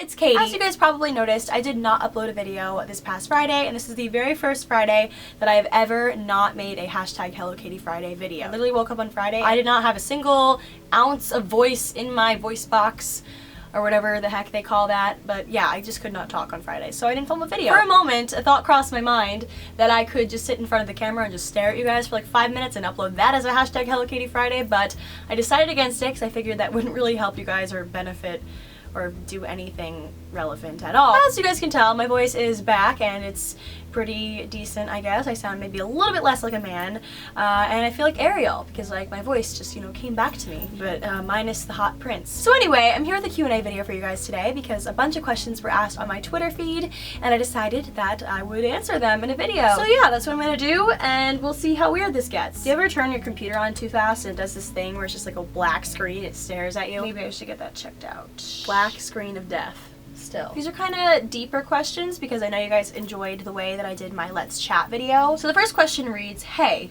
it's Katie. As you guys probably noticed, I did not upload a video this past Friday, and this is the very first Friday that I have ever not made a #HelloKaty Friday video. I literally woke up on Friday. I did not have a single ounce of voice in my voice box, or whatever the heck they call that, but yeah, I just could not talk on Friday, so I didn't film a video. For a moment, a thought crossed my mind that I could just sit in front of the camera and just stare at you guys for like 5 minutes and upload that as a #HelloKaty Friday, but I decided against it because I figured that wouldn't really help you guys or benefit or do anything relevant at all. As you guys can tell, my voice is back and it's pretty decent, I guess. I sound maybe a little bit less like a man, and I feel like Ariel because like my voice just, you know, came back to me, but minus the hot prince. So anyway, I'm here with a Q&A video for you guys today because a bunch of questions were asked on my Twitter feed and I decided that I would answer them in a video. So yeah, that's what I'm gonna do, and we'll see how weird this gets. Do you ever turn your computer on too fast and it does this thing where it's just like a black screen, it stares at you? Maybe I should get that checked out. Black screen of death. Still. These are kind of deeper questions because I know you guys enjoyed the way that I did my Let's Chat video. So the first question reads, hey,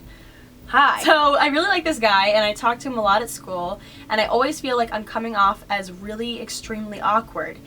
hi. So I really like this guy and I talk to him a lot at school and I always feel like I'm coming off as really extremely awkward.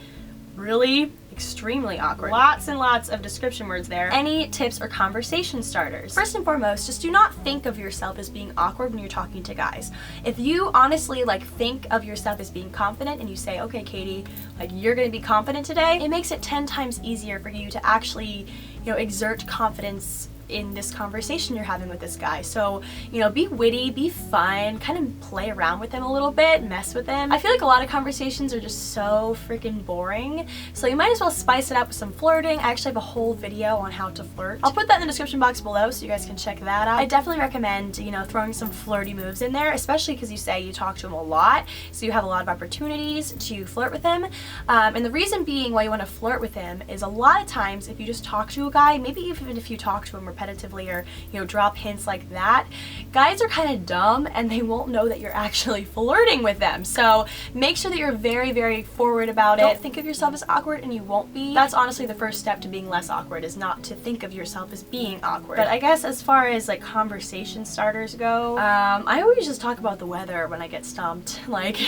Really extremely awkward. Lots and lots of description words there. Any tips or conversation starters? First and foremost, just do not think of yourself as being awkward when you're talking to guys. If you honestly like think of yourself as being confident and you say, okay, Katie, like you're gonna be confident today, it makes it 10 times easier for you to actually, you know, exert confidence in this conversation you're having with this guy. So, you know, be witty, be fun, kind of play around with him a little bit, mess with him. I feel like a lot of conversations are just so freaking boring, so you might as well spice it up with some flirting. I actually have a whole video on how to flirt. I'll put that in the description box below so you guys can check that out. I definitely recommend, you know, throwing some flirty moves in there, especially because you say you talk to him a lot, so you have a lot of opportunities to flirt with him. And the reason being why you want to flirt with him is a lot of times if you just talk to a guy, maybe even if you talk to him repetitively or, you know, drop hints like that, guys are kind of dumb and they won't know that you're actually flirting with them. So make sure that you're very, very forward about it. Don't think of yourself as awkward and you won't be. That's honestly the first step to being less awkward, is not to think of yourself as being awkward. But I guess as far as like conversation starters go, I always just talk about the weather when I get stumped. Like,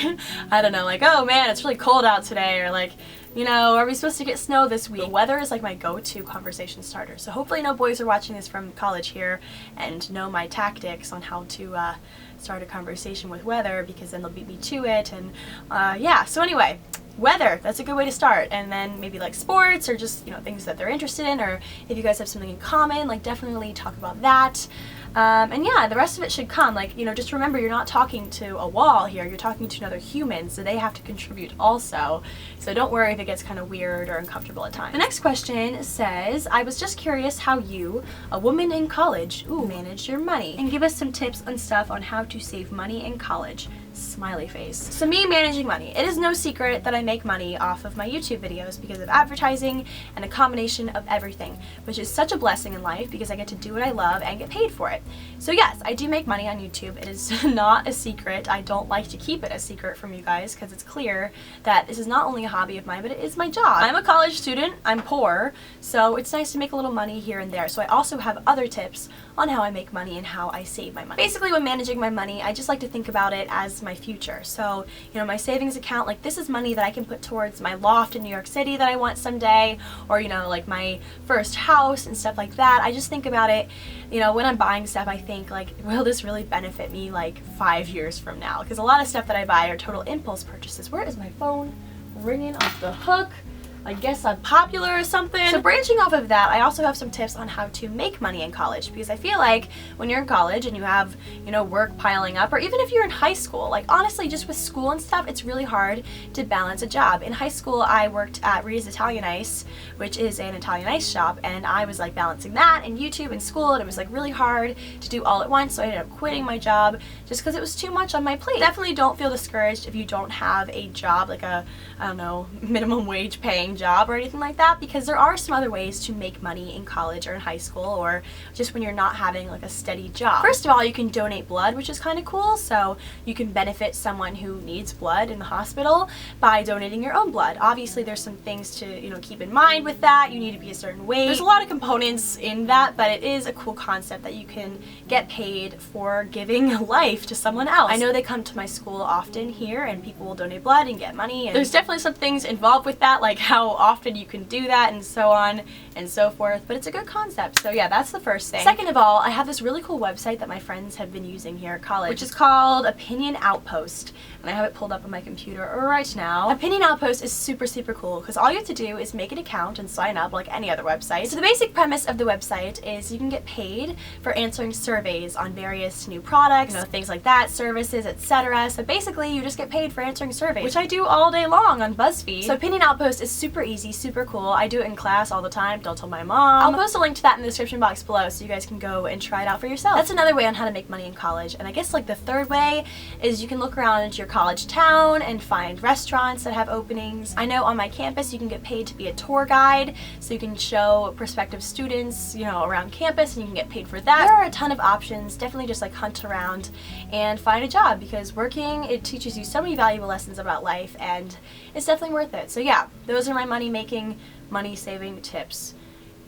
I don't know, like, oh man, it's really cold out today, or like, you know, are we supposed to get snow this week? The weather is like my go-to conversation starter. So hopefully no boys are watching this from college here and know my tactics on how to start a conversation with weather, because then they'll beat me to it. And yeah, so anyway, weather, that's a good way to start. And then maybe like sports or just, you know, things that they're interested in, or if you guys have something in common, like definitely talk about that. And yeah, the rest of it should come. Like, you know, just remember you're not talking to a wall here, you're talking to another human, so they have to contribute also. So don't worry if it gets kind of weird or uncomfortable at times. The next question says, I was just curious how you, a woman in college, managed your money, and give us some tips and stuff on how to save money in college. Smiley face. So me managing money. It is no secret that I make money off of my YouTube videos because of advertising and a combination of everything, which is such a blessing in life because I get to do what I love and get paid for it. So yes, I do make money on YouTube. It is not a secret. I don't like to keep it a secret from you guys because it's clear that this is not only a hobby of mine, but it is my job. I'm a college student, I'm poor, so it's nice to make a little money here and there. So I also have other tips on how I make money and how I save my money. Basically, when managing my money, I just like to think about it as my future. So, you know, my savings account, like this is money that I can put towards my loft in New York City that I want someday, or, you know, like my first house and stuff like that. I just think about it, you know, when I'm buying stuff, I think like, will this really benefit me like 5 years from now? Because a lot of stuff that I buy are total impulse purchases. Where is my phone ringing off the hook? I guess I'm popular or something. So branching off of that, I also have some tips on how to make money in college, because I feel like when you're in college and you have, you know, work piling up, or even if you're in high school, like honestly just with school and stuff, it's really hard to balance a job. In high school, I worked at Rita's Italian Ice, which is an Italian ice shop, and I was like balancing that and YouTube and school, and it was like really hard to do all at once, so I ended up quitting my job just because it was too much on my plate. Definitely don't feel discouraged if you don't have a job, like a, I don't know, minimum wage paying job or anything like that, because there are some other ways to make money in college or in high school, or just when you're not having like a steady job. First of all, you can donate blood, which is kind of cool. So you can benefit someone who needs blood in the hospital by donating your own blood. Obviously there's some things to, you know, keep in mind with that. You need to be a certain weight. There's a lot of components in that, but it is a cool concept that you can get paid for giving life to someone else. I know they come to my school often here and people will donate blood and get money, and there's definitely some things involved with that, like how often you can do that and so on and so forth, but it's a good concept. So yeah, that's the first thing. Second of all, I have this really cool website that my friends have been using here at college, which is called Opinion Outpost, and I have it pulled up on my computer right now. Opinion Outpost is super cool because all you have to do is make an account and sign up like any other website. So the basic premise of the website is you can get paid for answering surveys on various new products, you know, things like that, services, etc. So basically you just get paid for answering surveys, which I do all day long on BuzzFeed. So Opinion Outpost is super easy, super cool. I do it in class all the time. Don't tell my mom. I'll post a link to that in the description box below so you guys can go and try it out for yourself. That's another way on how to make money in college. And I guess like the third way is you can look around into your college town and find restaurants that have openings. I know on my campus you can get paid to be a tour guide, so you can show prospective students, you know, around campus, and you can get paid for that. There are a ton of options. Definitely just like hunt around and find a job, because working, it teaches you so many valuable lessons about life, and it's definitely worth it. So yeah, those are my money saving tips.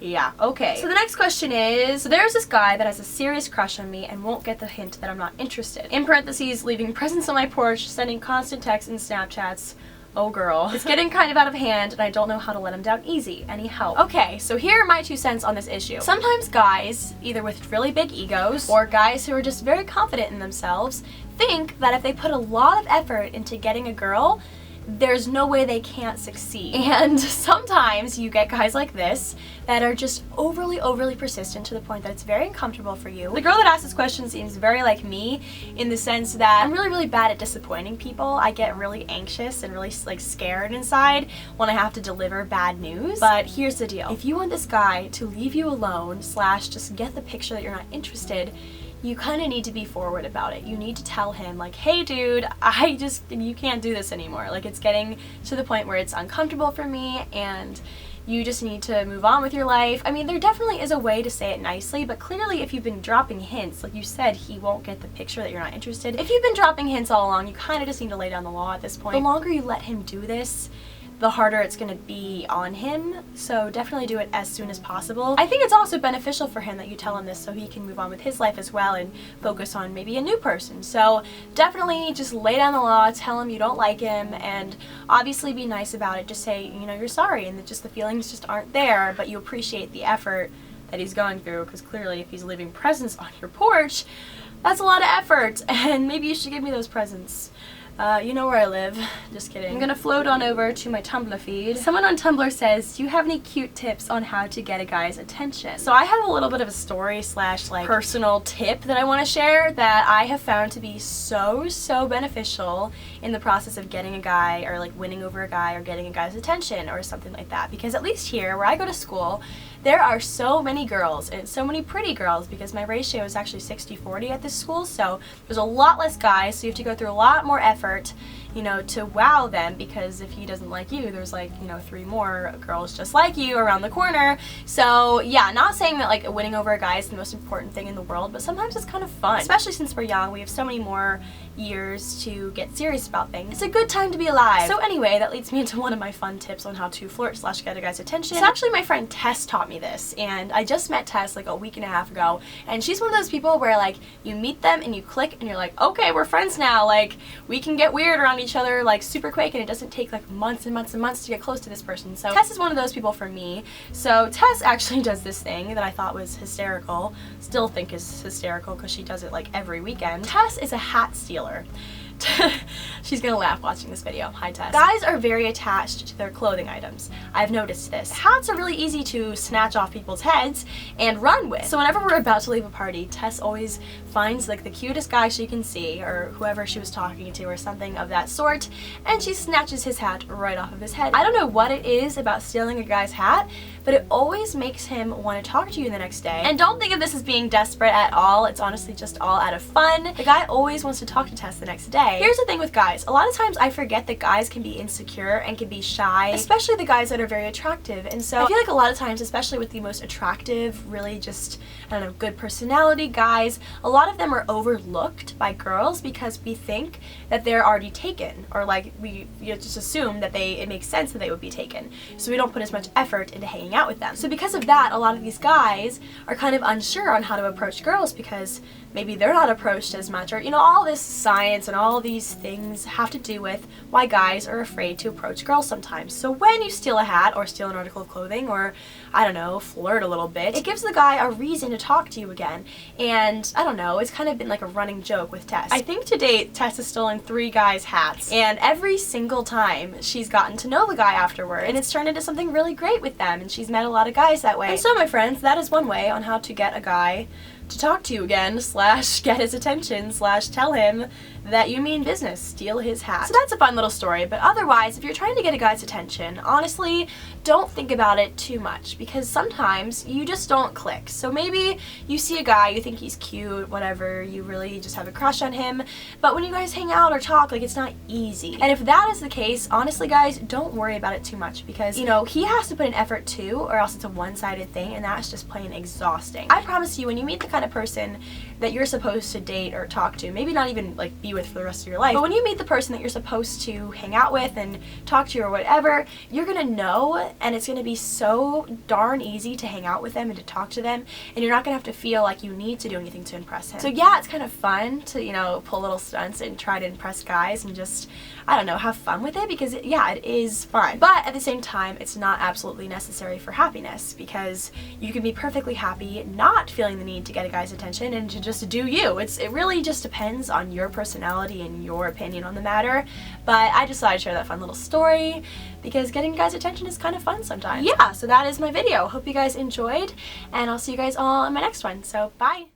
Yeah, okay. So the next question is, so there's this guy that has a serious crush on me and won't get the hint that I'm not interested. In parentheses, leaving presents on my porch, sending constant texts and Snapchats. Oh girl. It's getting kind of out of hand and I don't know how to let him down easy. Any help? Okay, so here are my 2 cents on this issue. Sometimes guys, either with really big egos or guys who are just very confident in themselves, think that if they put a lot of effort into getting a girl, there's no way they can't succeed. And sometimes you get guys like this that are just overly persistent to the point that it's very uncomfortable for you. The girl that asked this question seems very like me in the sense that I'm really bad at disappointing people. I get really anxious and really like scared inside when I have to deliver bad news. But here's the deal. If you want this guy to leave you alone / just get the picture that you're not interested, you kind of need to be forward about it. You need to tell him like, hey dude, you can't do this anymore. Like, it's getting to the point where it's uncomfortable for me and you just need to move on with your life. I mean, there definitely is a way to say it nicely, but clearly if you've been dropping hints, like you said, he won't get the picture that you're not interested. If you've been dropping hints all along, you kind of just need to lay down the law at this point. The longer you let him do this, the harder it's going to be on him, so definitely do it as soon as possible. I think it's also beneficial for him that you tell him this so he can move on with his life as well and focus on maybe a new person. So definitely just lay down the law, tell him you don't like him, and obviously be nice about it. Just say, you know, you're sorry and that just the feelings just aren't there, but you appreciate the effort that he's going through, because clearly if he's leaving presents on your porch, that's a lot of effort, and maybe you should give me those presents. You know where I live. Just kidding. I'm gonna float on over to my Tumblr feed. Someone on Tumblr says, do you have any cute tips on how to get a guy's attention? So I have a little bit of a story / like personal tip that I want to share that I have found to be so beneficial in the process of getting a guy, or like winning over a guy, or getting a guy's attention or something like that. Because at least here where I go to school, there are so many girls, and so many pretty girls, because my ratio is actually 60-40 at this school, so there's a lot less guys, so you have to go through a lot more effort, you know, to wow them, because if he doesn't like you, there's like, you know, 3 more girls just like you around the corner. So yeah, not saying that like winning over a guy is the most important thing in the world, but sometimes it's kind of fun, especially since we're young. We have so many more years to get serious about things. It's a good time to be alive. So anyway, that leads me into one of my fun tips on how to flirt / get a guy's attention. It's actually my friend Tess taught me this, and I just met Tess like a week and a half ago, and she's one of those people where like you meet them and you click and you're like, okay, we're friends now, like we can get weird around each other like super quick, and it doesn't take like months and months to get close to this person. So Tess is one of those people for me. So Tess actually does this thing that I thought was hysterical, still think is hysterical, because she does it like every weekend. Tess is a hat stealer. She's gonna laugh watching this video. Hi Tess. Guys are very attached to their clothing items. I've noticed this. Hats are really easy to snatch off people's heads and run with. So whenever we're about to leave a party, Tess always finds like the cutest guy she can see, or whoever she was talking to or something of that sort, and she snatches his hat right off of his head. I don't know what it is about stealing a guy's hat, but it always makes him want to talk to you the next day. And don't think of this as being desperate at all. It's honestly just all out of fun. The guy always wants to talk to Tess the next day. okay. Here's the thing with guys. A lot of times I forget that guys can be insecure and can be shy, especially the guys that are very attractive. And so I feel like a lot of times, especially with the most attractive, really just, I don't know, good personality guys, a lot of them are overlooked by girls because we think that they're already taken, or like we just assume that it makes sense that they would be taken. So we don't put as much effort into hanging out with them. So because of that, a lot of these guys are kind of unsure on how to approach girls because maybe they're not approached as much, or, you know, all this science and all these things have to do with why guys are afraid to approach girls sometimes. So when you steal a hat or steal an article of clothing, or, I don't know, flirt a little bit, it gives the guy a reason to talk to you again. And I don't know, it's kind of been like a running joke with Tess. I think to date, Tess has stolen 3 guys' hats, and every single time she's gotten to know the guy afterward, and it's turned into something really great with them, and she's met a lot of guys that way. And so, my friends, that is one way on how to get a guy to talk to you again, slash get his attention, slash tell him that you mean business, steal his hat. So that's a fun little story, but otherwise, if you're trying to get a guy's attention, honestly, don't think about it too much, because sometimes you just don't click. So maybe you see a guy, you think he's cute, whatever, you really just have a crush on him, but when you guys hang out or talk, like, it's not easy. And if that is the case, honestly guys, don't worry about it too much, because, you know, he has to put in effort too, or else it's a one-sided thing, and that's just plain exhausting. I promise you, when you meet the kind of person that you're supposed to date or talk to, maybe not even like be with for the rest of your life, but when you meet the person that you're supposed to hang out with and talk to or whatever, you're gonna know, and it's gonna be so darn easy to hang out with them and to talk to them, and you're not gonna have to feel like you need to do anything to impress him. So yeah, it's kind of fun to, you know, pull little stunts and try to impress guys and just, I don't know, have fun with it, because yeah, it is fun. But at the same time, it's not absolutely necessary for happiness, because you can be perfectly happy not feeling the need to get a guy's attention and to just do you. It really just depends on your personality and your opinion on the matter. But I just thought I'd share that fun little story, because getting guys' attention is kind of fun sometimes. Yeah, so that is my video. Hope you guys enjoyed, and I'll see you guys all in my next one. So bye!